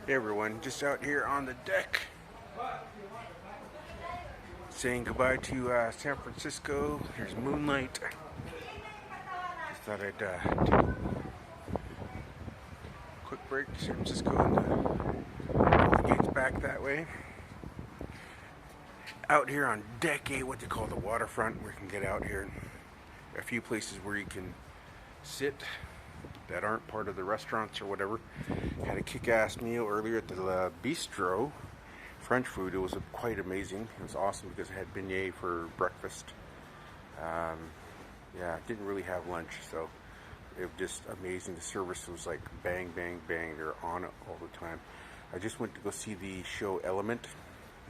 Hey everyone, just out here on the deck saying goodbye to San Francisco. There's moonlight. Just thought I'd take a quick break to San Francisco and the gates back that way. Out here on deck A, what they call the waterfront, where you can get out here. A few places where you can sit that aren't part of the restaurants or whatever. Had a kick-ass meal earlier at the bistro. French food. It was quite amazing. It was awesome because I had beignet for breakfast. Yeah, didn't really have lunch, so it was just amazing. The service was like bang, bang, bang. They're on it all the time. I just went to go see the show Element.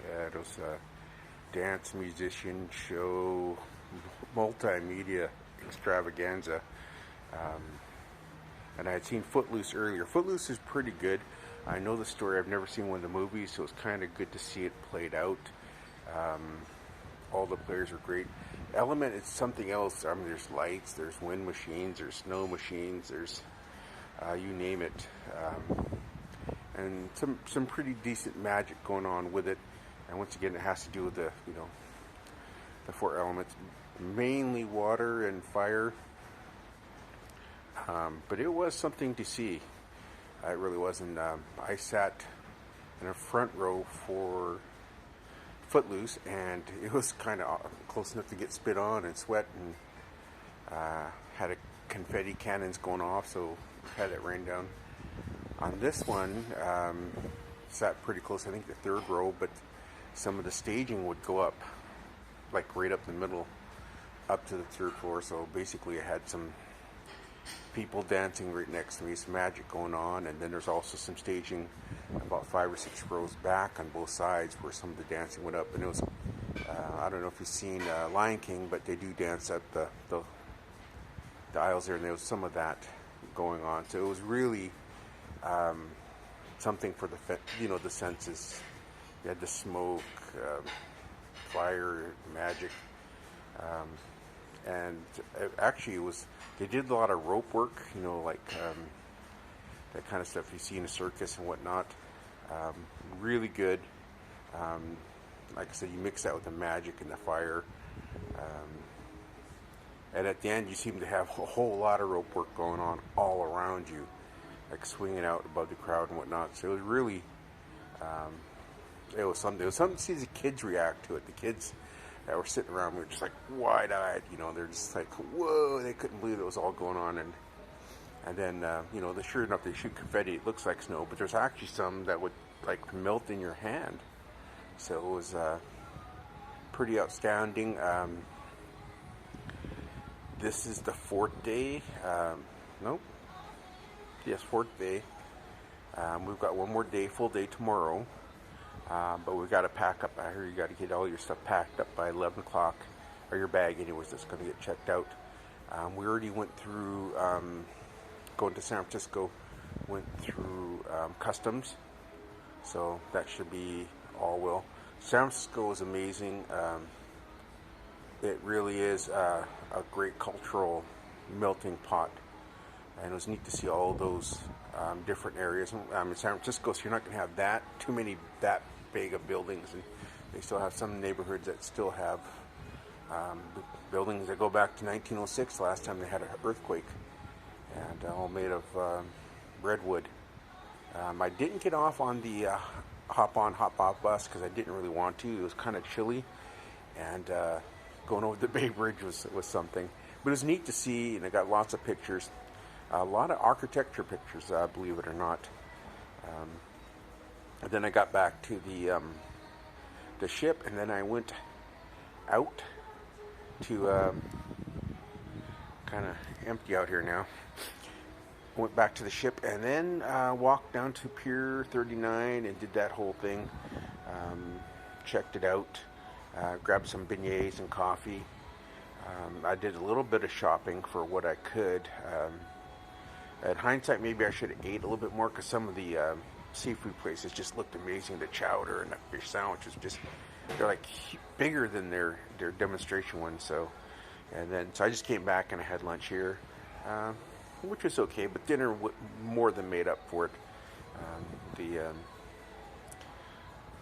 Yeah, it was a dance, musician show, multimedia extravaganza. And I had seen Footloose earlier. Footloose is pretty good. I know the story. I've never seen one of the movies, so it's kind of good to see it played out. All the players are great. Element is something else. I mean, there's lights, there's wind machines, there's snow machines, there's you name it, and some pretty decent magic going on with it. And once again, it has to do with the the four elements, mainly water and fire. But it was something to see. It really was. And I sat in a front row for Footloose, and it was kind of close enough to get spit on and sweat, and had a confetti cannons going off, so had it rain down. On this one, sat pretty close, I think the third row, but some of the staging would go up, like right up the middle, up to the third floor, so basically I had some people dancing right next to me, some magic going on, and then there's also some staging about 5 or 6 rows back on both sides where some of the dancing went up. And it was, I don't know if you've seen Lion King, but they do dance at the aisles there, and there was some of that going on. So it was really something for the senses. You had the smoke, fire, magic. And actually, they did a lot of rope work, like that kind of stuff you see in a circus and whatnot. Really good. Like I said, you mix that with the magic and the fire. And at the end, you seem to have a whole lot of rope work going on all around you, like swinging out above the crowd and whatnot. So it was really, it was something. It was something to see the kids react to it. The kids that were sitting around, we were just like wide-eyed, they're just like, whoa, they couldn't believe it was all going on. And then, sure enough, they shoot confetti. It looks like snow, but there's actually some that would like melt in your hand. So it was pretty outstanding. This is the fourth day. Nope. Yes, fourth day. We've got one more day, full day tomorrow. But we've got to pack up. I hear you got to get all your stuff packed up by 11 o'clock, or your bag anyways, that's going to get checked out. We already went through, going to San Francisco, went through customs, so that should be all well. San Francisco is amazing. It really is a great cultural melting pot, and it was neat to see all those different areas. In San Francisco, so you're not going to have that big of buildings, and they still have some neighborhoods that still have buildings that go back to 1906, last time they had an earthquake, and all made of redwood. I didn't get off on the hop on hop off bus because I didn't really want to. It was kind of chilly, and going over the Bay Bridge was something, but it was neat to see, and I got lots of pictures, a lot of architecture pictures, believe it or not. And then I got back to the ship, and then I went out to kind of empty out here now. Went back to the ship, and then walked down to Pier 39 and did that whole thing. Checked it out, grabbed some beignets and coffee. I did a little bit of shopping for what I could. At hindsight, maybe I should have ate a little bit more, because some of the seafood places just looked amazing. The chowder and the fish sandwiches, they're like bigger than their demonstration ones. So I just came back and I had lunch here, which was okay, but dinner more than made up for it.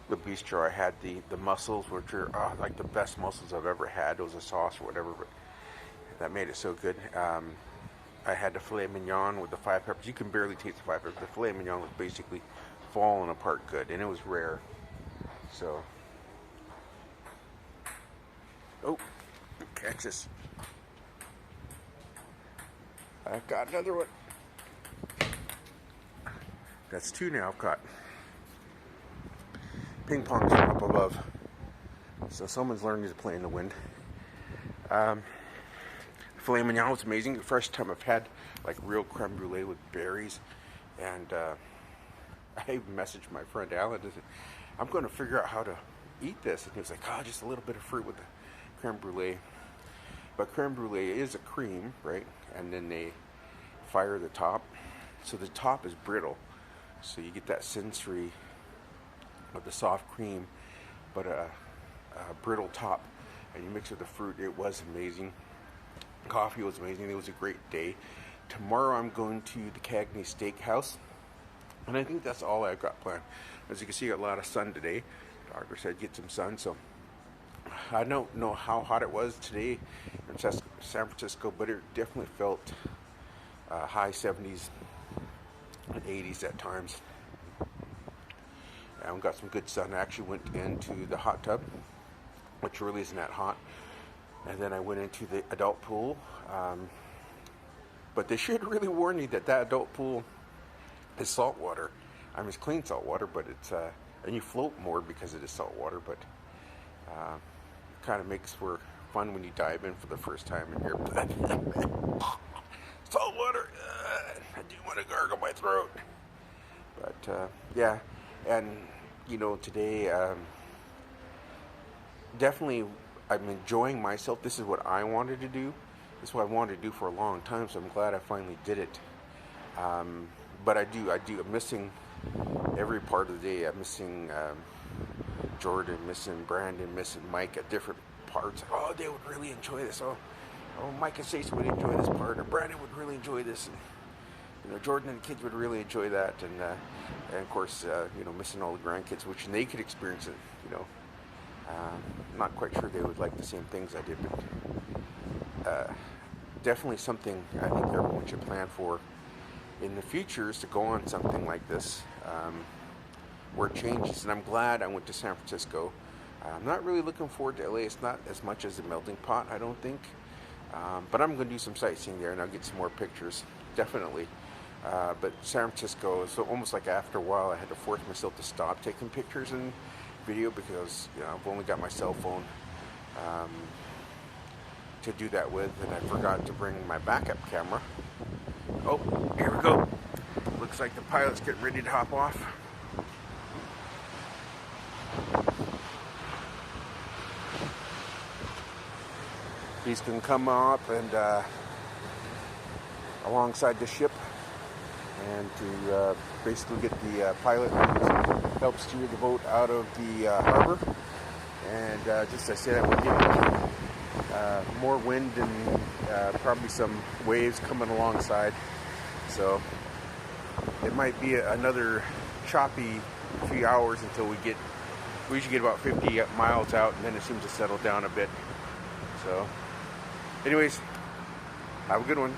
The bistro, I had the mussels, which are like the best mussels I've ever had. It was a sauce or whatever, but that made it so good. I had the filet mignon with the 5 peppers. You can barely taste the 5 peppers. The filet mignon was basically falling apart good, and it was rare. So, oh, catch this. I've got another one. That's 2 now I've got. Ping pong from up above. So someone's learning to play in the wind. Filet mignon was amazing. The first time I've had like real creme brulee with berries. And I even messaged my friend Alan and said, I'm going to figure out how to eat this. And he was like, oh, just a little bit of fruit with the creme brulee. But creme brulee is a cream, right? And then they fire the top. So the top is brittle. So you get that sensory of the soft cream, but a brittle top. And you mix it with the fruit. It was amazing. Coffee was amazing. It was a great day. Tomorrow I'm going to the Cagney Steakhouse. And I think that's all I've got planned. As you can see, I got a lot of sun today. Doctor said get some sun, so I don't know how hot it was today in San Francisco, but it definitely felt high 70s and 80s at times. And we got some good sun. I actually went into the hot tub, which really isn't that hot. And then I went into the adult pool. But they should really warn you that adult pool is salt water. I mean, it's clean salt water, but it's and you float more because it is salt water. But it kind of makes for fun when you dive in for the first time and you're salt water. I do want to gargle my throat. But yeah, and you know, today definitely I'm enjoying myself. This is what I wanted to do. This is what I wanted to do for a long time. So I'm glad I finally did it. But I'm missing every part of the day. I'm missing Jordan, missing Brandon, missing Mike at different parts. Oh, they would really enjoy this. Oh, Mike and Stacey would enjoy this part, or Brandon would really enjoy this. And, you know, Jordan and the kids would really enjoy that, and of course, you know, missing all the grandkids, which they could experience it. You know, not quite sure they would like the same things I did, but definitely something I think everyone should plan for in the future is to go on something like this, where it changes. And I'm glad I went to San Francisco. I'm not really looking forward to LA. It's not as much as the melting pot, I don't think. But I'm going to do some sightseeing there, and I'll get some more pictures, definitely. But San Francisco is almost like after a while I had to force myself to stop taking pictures and video because, you know, I've only got my cell phone to do that with, and I forgot to bring my backup camera. Oh, here we go. Looks like the pilot's getting ready to hop off. He's going to come up and alongside the ship, and to basically get the pilot who helps steer the boat out of the harbor. And just as I said, we're getting more wind and probably some waves coming alongside. So it might be another choppy few hours until we usually get about 50 miles out, and then it seems to settle down a bit. So anyways, have a good one.